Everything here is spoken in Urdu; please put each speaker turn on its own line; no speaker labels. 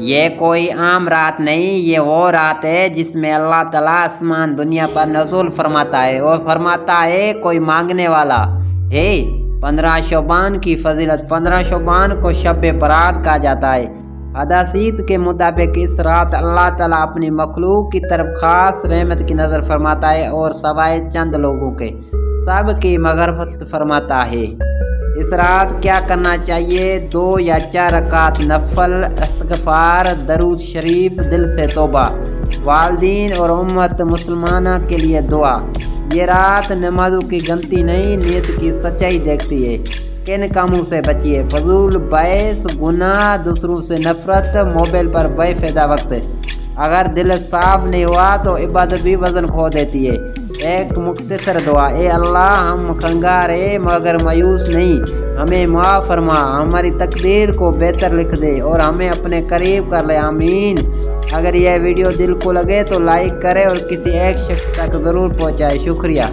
یہ کوئی عام رات نہیں، یہ وہ رات ہے جس میں اللہ تعالیٰ آسمان دنیا پر نزول فرماتا ہے اور فرماتا ہے کوئی مانگنے والا ہے۔ 15 شعبان کی فضیلت۔ 15 شعبان کو شب برات کہا جاتا ہے۔ حدیث کے مطابق اس رات اللہ تعالیٰ اپنی مخلوق کی طرف خاص رحمت کی نظر فرماتا ہے اور سوائے چند لوگوں کے سب کی مغفرت فرماتا ہے۔ اس رات کیا کرنا چاہیے؟ 2 یا 4 رکعت نفل، استغفار، درود شریف، دل سے توبہ، والدین اور امت مسلمانہ کے لیے دعا۔ یہ رات نمازوں کی گنتی نہیں، نیت کی سچائی دیکھتی ہے۔ کن کاموں سے بچیے؟ فضول بحث، گناہ، دوسروں سے نفرت، موبائل پر بے فائدہ وقت۔ اگر دل صاف نہیں ہوا تو عبادت بھی وزن کھو دیتی ہے۔ ایک مختصر دعا: اے اللہ، ہم کنگار ہیں مگر مایوس نہیں، ہمیں معاف فرما، ہماری تقدیر کو بہتر لکھ دے اور ہمیں اپنے قریب کر لے، آمین۔ اگر یہ ویڈیو دل کو لگے تو لائک کرے اور کسی ایک شخص تک ضرور پہنچائے۔ شکریہ۔